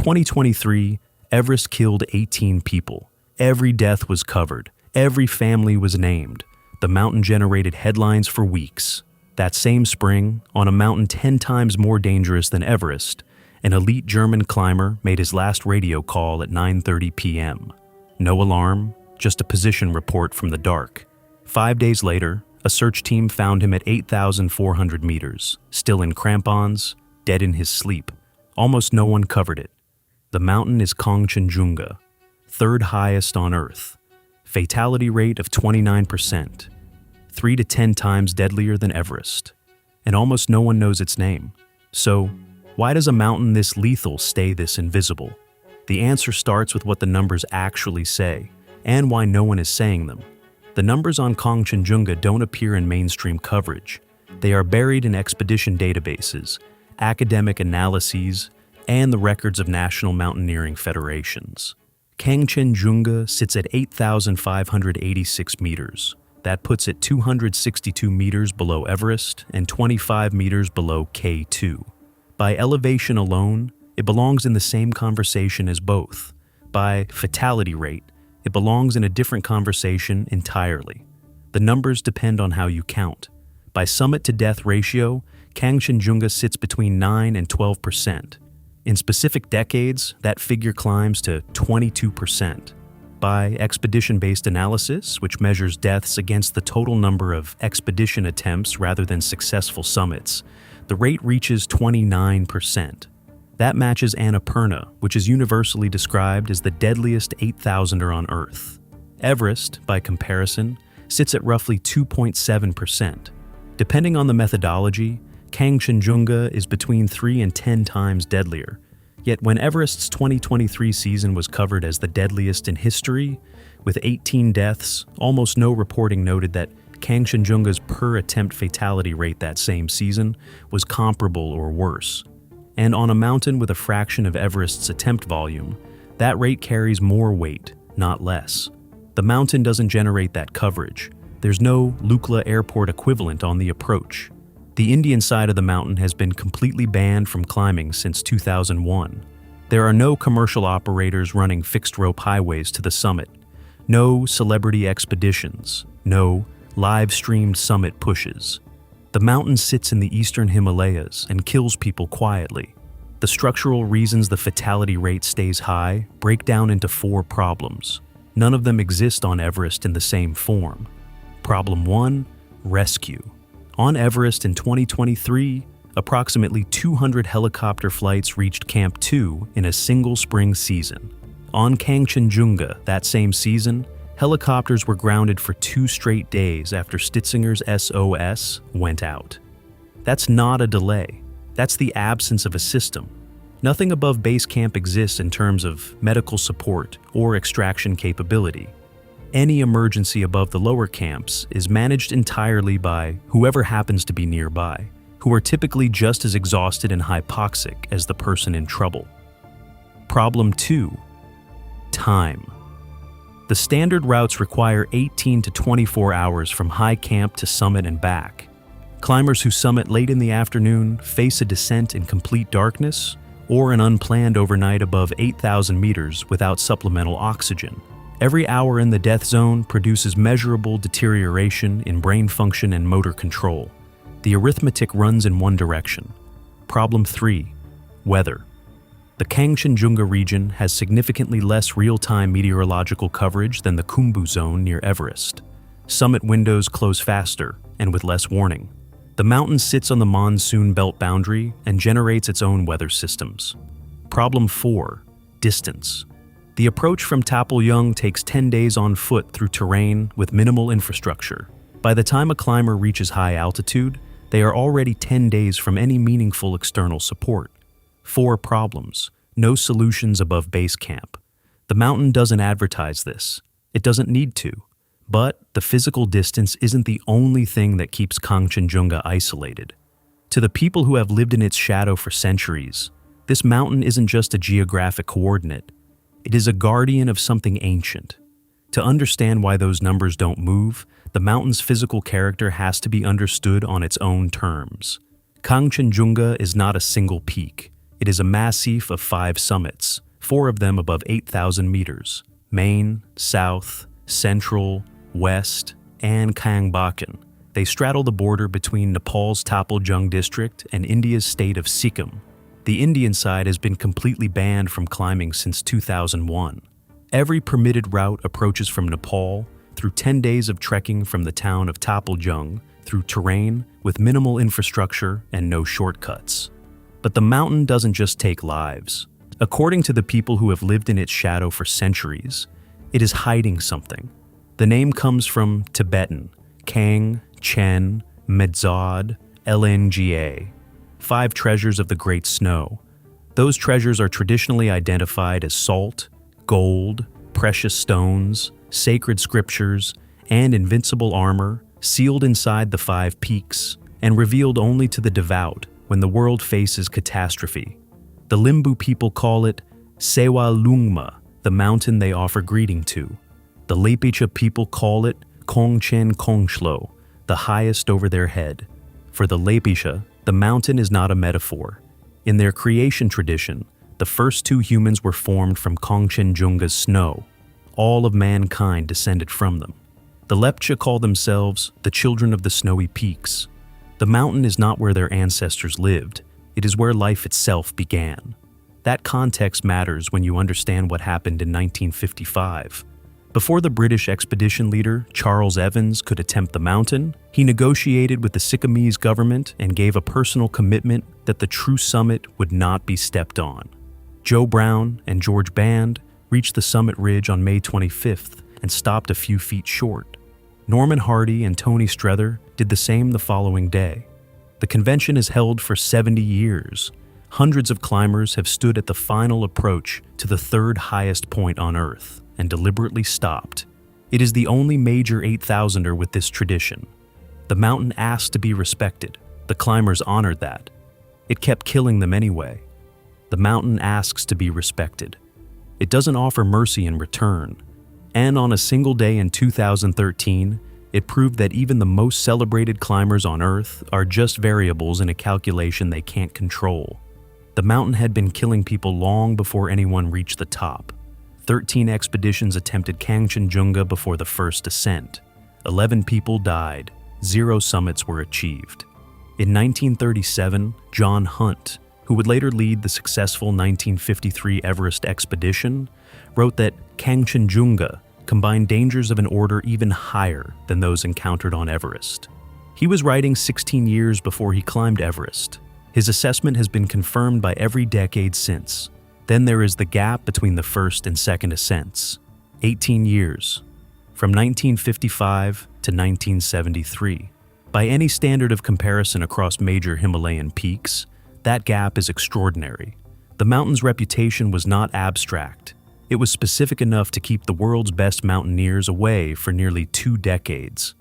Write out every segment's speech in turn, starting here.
2023, Everest killed 18 people. Every death was covered. Every family was named. The mountain generated headlines for weeks. That same spring, on a mountain 10 times more dangerous than Everest, an elite German climber made his last radio call at 9:30 p.m. No alarm, just a position report from the dark. 5 days later, a search team found him at 8,400 meters, still in crampons, dead in his sleep. Almost no one covered it. The mountain is Kangchenjunga, third highest on Earth. Fatality rate of 29%, 3 to 10 times deadlier than Everest. And almost no one knows its name. So, why does a mountain this lethal stay this invisible? The answer starts with what the numbers actually say, and why no one is saying them. The numbers on Kangchenjunga don't appear in mainstream coverage. They are buried in expedition databases, academic analyses, and the records of national mountaineering federations. Kangchenjunga sits at 8,586 meters. That puts it 262 meters below Everest and 25 meters below K2. By elevation alone, it belongs in the same conversation as both. By fatality rate, it belongs in a different conversation entirely. The numbers depend on how you count. By summit-to-death ratio, Kangchenjunga sits between 9 and 12%. In specific decades, that figure climbs to 22%. By expedition-based analysis, which measures deaths against the total number of expedition attempts rather than successful summits, the rate reaches 29%. That matches Annapurna, which is universally described as the deadliest 8,000er on Earth. Everest, by comparison, sits at roughly 2.7%. Depending on the methodology, Kangchenjunga is between 3 and 10 times deadlier. Yet when Everest's 2023 season was covered as the deadliest in history, with 18 deaths, almost no reporting noted that Kangchenjunga's per-attempt fatality rate that same season was comparable or worse. And on a mountain with a fraction of Everest's attempt volume, that rate carries more weight, not less. The mountain doesn't generate that coverage. There's no Lukla Airport equivalent on the approach. The Indian side of the mountain has been completely banned from climbing since 2001. There are no commercial operators running fixed-rope highways to the summit, no celebrity expeditions, no live-streamed summit pushes. The mountain sits in the eastern Himalayas and kills people quietly. The structural reasons the fatality rate stays high break down into 4 problems. None of them exist on Everest in the same form. Problem 1, rescue. On Everest in 2023, approximately 200 helicopter flights reached Camp 2 in a single spring season. On Kangchenjunga that same season, helicopters were grounded for 2 straight days after Stitzinger's SOS went out. That's not a delay. That's the absence of a system. Nothing above base camp exists in terms of medical support or extraction capability. Any emergency above the lower camps is managed entirely by whoever happens to be nearby, who are typically just as exhausted and hypoxic as the person in trouble. Problem 2, time. The standard routes require 18 to 24 hours from high camp to summit and back. Climbers who summit late in the afternoon face a descent in complete darkness or an unplanned overnight above 8,000 meters without supplemental oxygen. Every hour in the death zone produces measurable deterioration in brain function and motor control. The arithmetic runs in one direction. Problem 3, weather. The Kangchenjunga region has significantly less real-time meteorological coverage than the Khumbu zone near Everest. Summit windows close faster and with less warning. The mountain sits on the monsoon belt boundary and generates its own weather systems. Problem 4, distance. The approach from Tapolyung takes 10 days on foot through terrain with minimal infrastructure. By the time a climber reaches high altitude, they are already 10 days from any meaningful external support. 4 problems, no solutions above base camp. The mountain doesn't advertise this. It doesn't need to. But the physical distance isn't the only thing that keeps Kangchenjunga isolated. To the people who have lived in its shadow for centuries, this mountain isn't just a geographic coordinate. It is a guardian of something ancient. To understand why those numbers don't move, the mountain's physical character has to be understood on its own terms. Kangchenjunga is not a single peak. It is a massif of 5 summits, 4 of them above 8,000 meters: Main, South, Central, West, and Kangchenjunga. They straddle the border between Nepal's Taplejung district and India's state of Sikkim. The Indian side has been completely banned from climbing since 2001. Every permitted route approaches from Nepal through 10 days of trekking from the town of Taplejung through terrain with minimal infrastructure and no shortcuts. But the mountain doesn't just take lives. According to the people who have lived in its shadow for centuries, it is hiding something. The name comes from Tibetan, Kang, Chen, Medzad, Lnga, 5 treasures of the Great Snow. Those treasures are traditionally identified as salt, gold, precious stones, sacred scriptures, and invincible armor, sealed inside the 5 peaks, and revealed only to the devout when the world faces catastrophe. The Limbu people call it Sewa Lungma, the mountain they offer greeting to. The Lepicha people call it Kangchenjunga, the highest over their head. For the Lepicha, the mountain is not a metaphor. In their creation tradition, the first 2 humans were formed from Kangchenjunga's snow. All of mankind descended from them. The Lepcha call themselves the children of the snowy peaks. The mountain is not where their ancestors lived. It is where life itself began. That context matters when you understand what happened in 1955. Before the British expedition leader, Charles Evans, could attempt the mountain, he negotiated with the Sikkimese government and gave a personal commitment that the true summit would not be stepped on. Joe Brown and George Band reached the summit ridge on May 25th and stopped a few feet short. Norman Hardy and Tony Strother did the same the following day. The convention is held for 70 years. Hundreds of climbers have stood at the final approach to the 3rd highest point on Earth and deliberately stopped. It is the only major 8,000er with this tradition. The mountain asked to be respected. The climbers honored that. It kept killing them anyway. The mountain asks to be respected. It doesn't offer mercy in return. And on a single day in 2013, it proved that even the most celebrated climbers on Earth are just variables in a calculation they can't control. The mountain had been killing people long before anyone reached the top. 13 expeditions attempted Kangchenjunga before the first ascent. 11 people died. 0 summits were achieved. In 1937, John Hunt, who would later lead the successful 1953 Everest expedition, wrote that Kangchenjunga combined dangers of an order even higher than those encountered on Everest. He was writing 16 years before he climbed Everest. His assessment has been confirmed by every decade since. Then there is the gap between the first and second ascents, 18 years, from 1955 to 1973. By any standard of comparison across major Himalayan peaks, that gap is extraordinary. The mountain's reputation was not abstract. It was specific enough to keep the world's best mountaineers away for nearly 2 decades.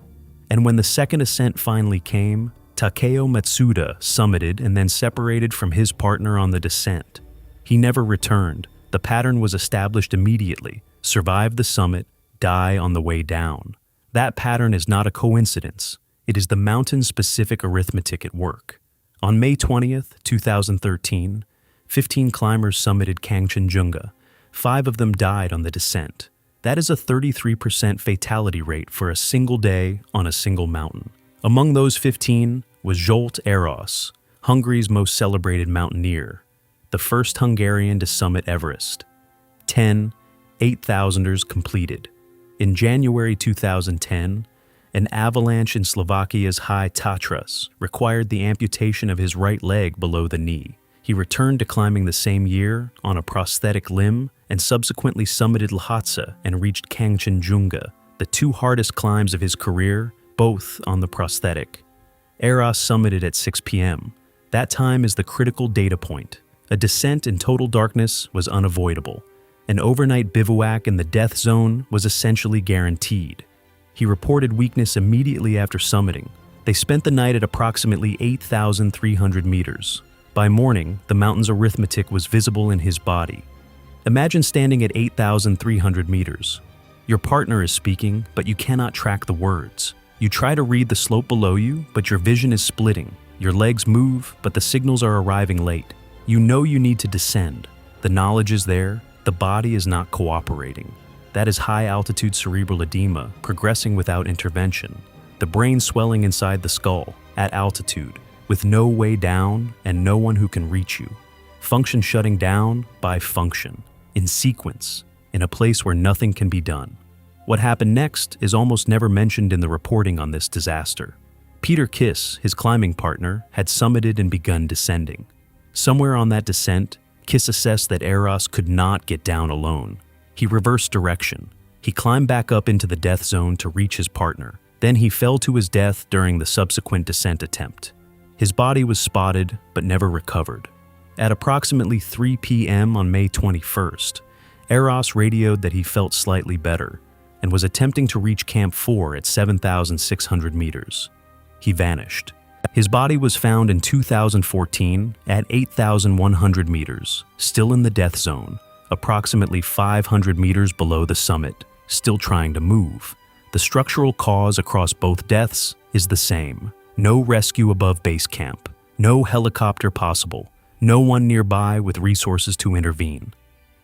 And when the second ascent finally came, Takeo Matsuda summited and then separated from his partner on the descent. He never returned. The pattern was established immediately: survive the summit, die on the way down. That pattern is not a coincidence. It is the mountain-specific arithmetic at work. On May 20th, 2013, 15 climbers summited Kangchenjunga. 5 of them died on the descent. That is a 33% fatality rate for a single day on a single mountain. Among those 15 was Zsolt Eros, Hungary's most celebrated mountaineer, the first Hungarian to summit Everest. 10 8,000ers completed. In January 2010, an avalanche in Slovakia's High Tatras required the amputation of his right leg below the knee. He returned to climbing the same year on a prosthetic limb and subsequently summited Lhasa and reached Kangchenjunga, the 2 hardest climbs of his career, both on the prosthetic. Eros summited at 6 p.m. That time is the critical data point. A descent in total darkness was unavoidable. An overnight bivouac in the death zone was essentially guaranteed. He reported weakness immediately after summiting. They spent the night at approximately 8,300 meters. By morning, the mountain's arithmetic was visible in his body. Imagine standing at 8,300 meters. Your partner is speaking, but you cannot track the words. You try to read the slope below you, but your vision is splitting. Your legs move, but the signals are arriving late. You know you need to descend. The knowledge is there, the body is not cooperating. That is high-altitude cerebral edema progressing without intervention. The brain swelling inside the skull, at altitude, with no way down and no one who can reach you. Function shutting down by function, in sequence, in a place where nothing can be done. What happened next is almost never mentioned in the reporting on this disaster. Peter Kiss, his climbing partner, had summited and begun descending. Somewhere on that descent, Kiss assessed that Eros could not get down alone. He reversed direction. He climbed back up into the death zone to reach his partner. Then he fell to his death during the subsequent descent attempt. His body was spotted but never recovered. At approximately 3 p.m. on May 21st, Eros radioed that he felt slightly better and was attempting to reach Camp 4 at 7,600 meters. He vanished. His body was found in 2014 at 8,100 meters, still in the death zone, approximately 500 meters below the summit, still trying to move. The structural cause across both deaths is the same. No rescue above base camp. No helicopter possible. No one nearby with resources to intervene.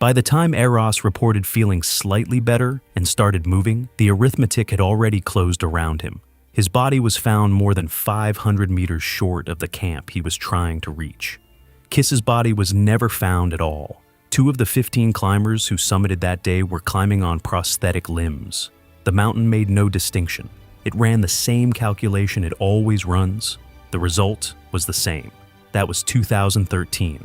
By the time Eros reported feeling slightly better and started moving, the arithmetic had already closed around him. His body was found more than 500 meters short of the camp he was trying to reach. Kiss's body was never found at all. 2 of the 15 climbers who summited that day were climbing on prosthetic limbs. The mountain made no distinction. It ran the same calculation it always runs. The result was the same. That was 2013.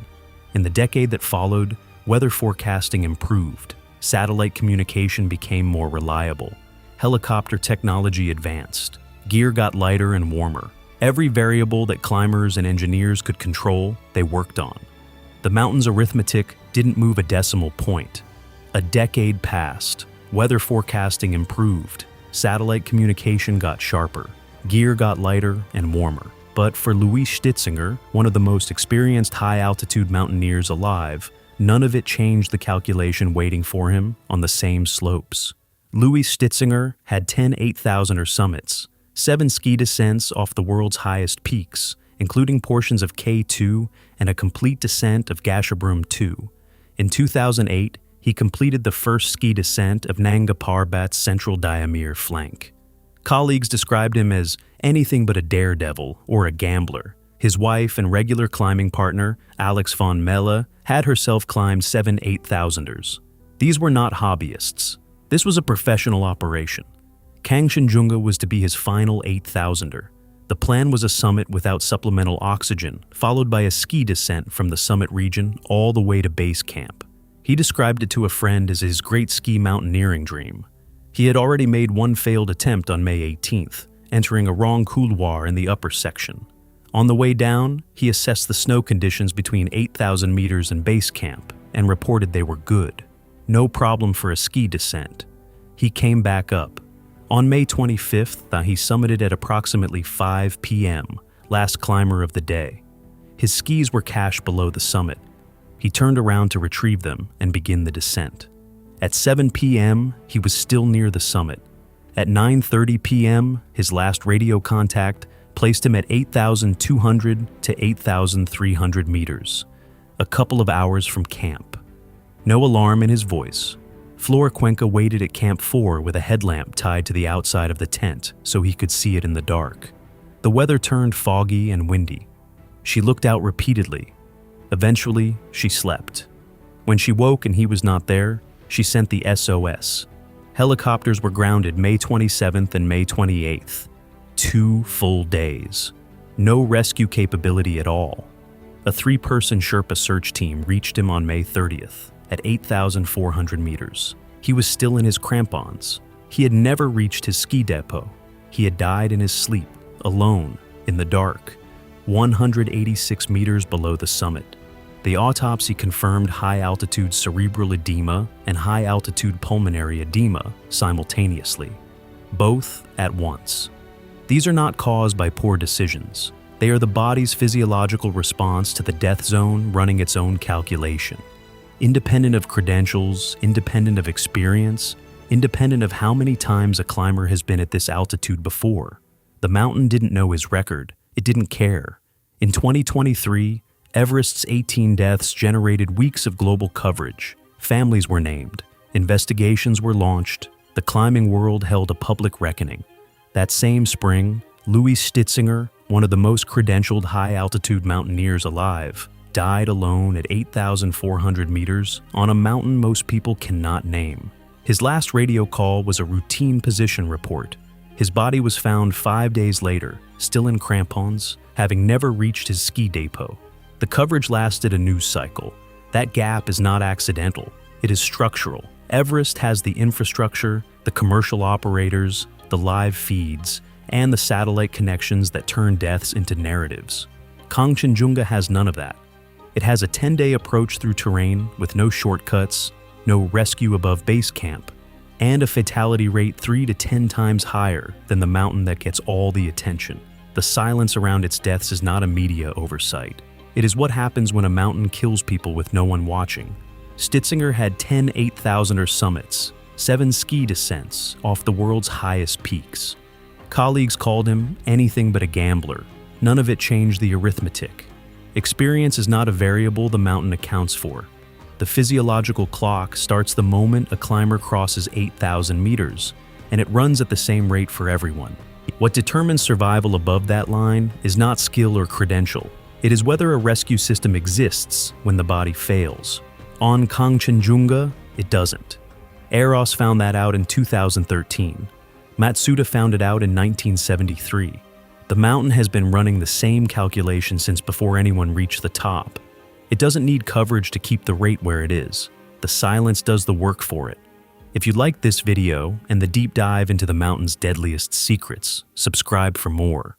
In the decade that followed, weather forecasting improved. Satellite communication became more reliable. Helicopter technology advanced. Gear got lighter and warmer. Every variable that climbers and engineers could control, they worked on. The mountain's arithmetic didn't move a decimal point. A decade passed. Weather forecasting improved. Satellite communication got sharper. Gear got lighter and warmer. But for Luis Stitzinger, one of the most experienced high-altitude mountaineers alive, none of it changed the calculation waiting for him on the same slopes. Luis Stitzinger had 10 8,000er summits, 7 ski descents off the world's highest peaks, including portions of K2 and a complete descent of Gasherbrum 2. In 2008, he completed the first ski descent of Nanga Parbat's central Diamir flank. Colleagues described him as anything but a daredevil or a gambler. His wife and regular climbing partner, Alex von Melle, had herself climbed 7 8,000ers. These were not hobbyists. This was a professional operation. Kangchenjunga was to be his final 8,000er. The plan was a summit without supplemental oxygen, followed by a ski descent from the summit region all the way to base camp. He described it to a friend as his great ski mountaineering dream. He had already made one failed attempt on May 18th, entering a wrong couloir in the upper section. On the way down, he assessed the snow conditions between 8,000 meters and base camp and reported they were good. No problem for a ski descent. He came back up. On May 25th, he summited at approximately 5 p.m., last climber of the day. His skis were cached below the summit. He turned around to retrieve them and begin the descent. At 7 p.m., he was still near the summit. At 9:30 p.m., his last radio contact placed him at 8,200 to 8,300 meters, a couple of hours from camp. No alarm in his voice. Flora Cuenca waited at Camp 4 with a headlamp tied to the outside of the tent so he could see it in the dark. The weather turned foggy and windy. She looked out repeatedly. Eventually, she slept. When she woke and he was not there, she sent the SOS. Helicopters were grounded May 27th and May 28th. 2 full days. No rescue capability at all. A 3-person Sherpa search team reached him on May 30th at 8,400 meters. He was still in his crampons. He had never reached his ski depot. He had died in his sleep, alone, in the dark, 186 meters below the summit. The autopsy confirmed high-altitude cerebral edema and high-altitude pulmonary edema simultaneously, both at once. These are not caused by poor decisions. They are the body's physiological response to the death zone running its own calculation. Independent of credentials, independent of experience, independent of how many times a climber has been at this altitude before. The mountain didn't know his record. It didn't care. In 2023, Everest's 18 deaths generated weeks of global coverage. Families were named. Investigations were launched. The climbing world held a public reckoning. That same spring, Luis Stitzinger, one of the most credentialed high-altitude mountaineers alive, died alone at 8,400 meters on a mountain most people cannot name. His last radio call was a routine position report. His body was found 5 days later, still in crampons, having never reached his ski depot. The coverage lasted a news cycle. That gap is not accidental. It is structural. Everest has the infrastructure, the commercial operators, the live feeds, and the satellite connections that turn deaths into narratives. Kangchenjunga has none of that. It has a 10-day approach through terrain with no shortcuts, no rescue above base camp, and a fatality rate 3 to 10 times higher than the mountain that gets all the attention. The silence around its deaths is not a media oversight. It is what happens when a mountain kills people with no one watching. Stitzinger had 10 8,000er summits, 7 ski descents off the world's highest peaks. Colleagues called him anything but a gambler. None of it changed the arithmetic. Experience is not a variable the mountain accounts for. The physiological clock starts the moment a climber crosses 8,000 meters, and it runs at the same rate for everyone. What determines survival above that line is not skill or credential. It is whether a rescue system exists when the body fails. On Kangchenjunga, it doesn't. Eros found that out in 2013. Matsuda found it out in 1973. The mountain has been running the same calculation since before anyone reached the top. It doesn't need coverage to keep the rate where it is. The silence does the work for it. If you liked this video and the deep dive into the mountain's deadliest secrets, subscribe for more.